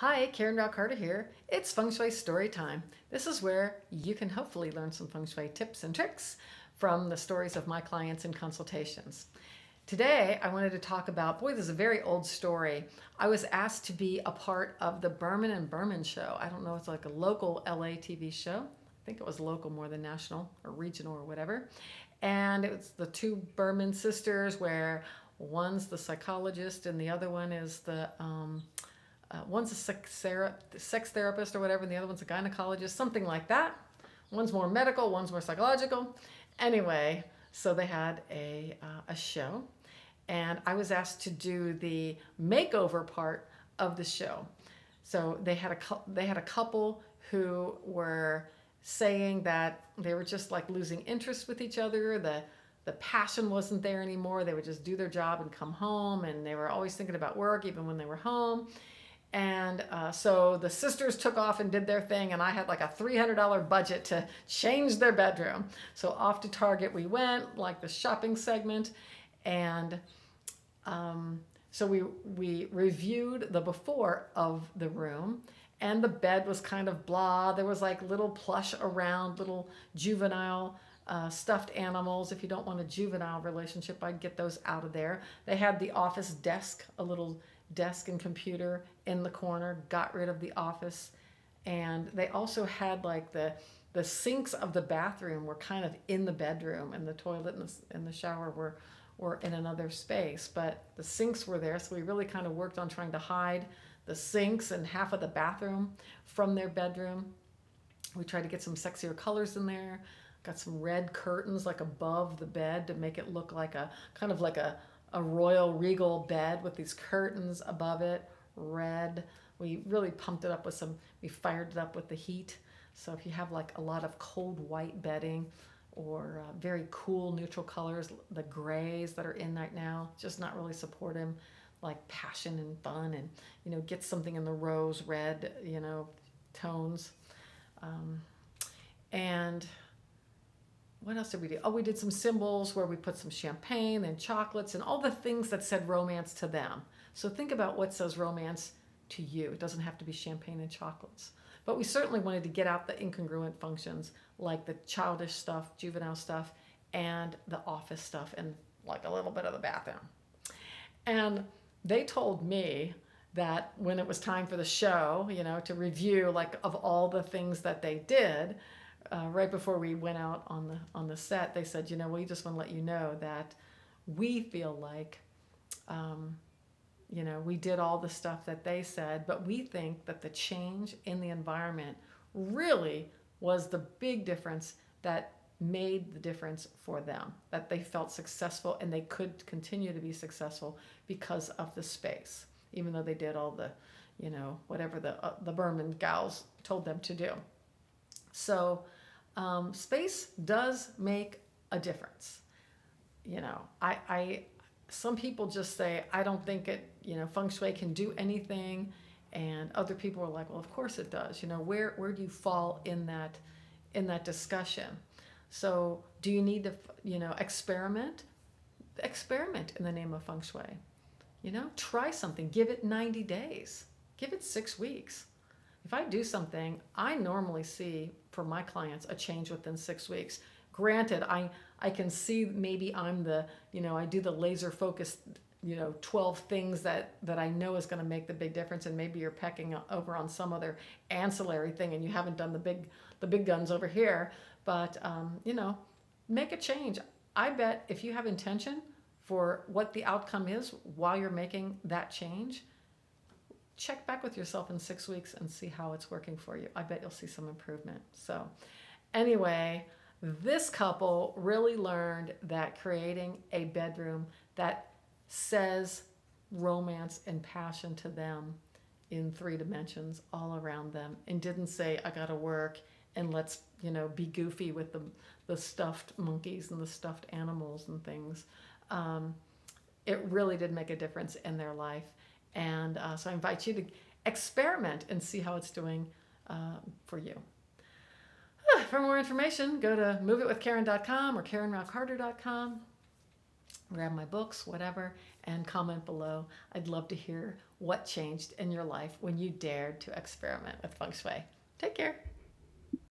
Hi, Karen Rao Carter here. It's Feng Shui Story Time. This is where you can hopefully learn some Feng Shui tips and tricks from the stories of my clients in consultations. Today, I wanted to talk about, boy, this is a very old story. I was asked to be a part of the Berman and Berman show. I don't know, it's like a local LA TV show. I think it was local more than national or regional or whatever. And it was the two Berman sisters where one's the psychologist and the other one is one's a sex therapist or whatever, and the other one's a gynecologist, something like that. One's more medical, one's more psychological. Anyway, so they had a show, and I was asked to do the makeover part of the show. So they had a couple who were saying that they were just like losing interest with each other. The passion wasn't there anymore. They would just do their job and come home, and they were always thinking about work even when they were home. And so the sisters took off and did their thing, and I had like a $300 budget to change their bedroom. So off to Target we went, like the shopping segment, and so we reviewed the before of the room, and the bed was kind of blah. There was like little plush around, little juvenile stuffed animals. If you don't want a juvenile relationship, I'd get those out of there. They had the office desk, a little desk and computer in the corner, got rid of the office. And they also had like the sinks of the bathroom were kind of in the bedroom, and the toilet and the shower were in another space, but the sinks were there. So we really kind of worked on trying to hide the sinks and half of the bathroom from their bedroom. We tried to get some sexier colors in there, got some red curtains like above the bed to make it look like a kind of like a royal regal bed with these curtains above it, red. We really pumped it up with we fired it up with the heat. So if you have like a lot of cold white bedding or very cool neutral colors, the grays that are in right now, just not really supportive, like passion and fun, and, get something in the rose red, tones. And what else did we do? Oh, we did some symbols where we put some champagne and chocolates and all the things that said romance to them. So think about what says romance to you. It doesn't have to be champagne and chocolates. But we certainly wanted to get out the incongruent functions like the childish stuff, juvenile stuff, and the office stuff, and like a little bit of the bathroom. And they told me that when it was time for the show, to review like of all the things that they did, right before we went out on the set, they said, we just want to let you know that we feel like, we did all the stuff that they said, but we think that the change in the environment really was the big difference that made the difference for them, that they felt successful and they could continue to be successful because of the space, even though they did all the, whatever the Berman gals told them to do. So space does make a difference. I some people just say, I don't think feng shui can do anything, and other people are like, well, of course it does. Where do you fall in that discussion? So do you need to experiment? Experiment in the name of feng shui. Try something. Give it 90 days. Give it 6 weeks. If I do something, I normally see for my clients a change within 6 weeks. Granted, I can see maybe I'm I do the laser focused, 12 things that I know is going to make the big difference, and maybe you're pecking over on some other ancillary thing and you haven't done the big guns over here, but make a change. I bet if you have intention for what the outcome is while you're making that change, check back with yourself in 6 weeks and see how it's working for you. I bet you'll see some improvement. So anyway, this couple really learned that creating a bedroom that says romance and passion to them in 3 dimensions all around them, and didn't say, I gotta work and let's be goofy with the stuffed monkeys and the stuffed animals and things. It really did make a difference in their life. And so I invite you to experiment and see how it's doing for you. For more information, go to moveitwithkaren.com or karenraucarter.com. Grab my books, whatever, and comment below. I'd love to hear what changed in your life when you dared to experiment with feng shui. Take care.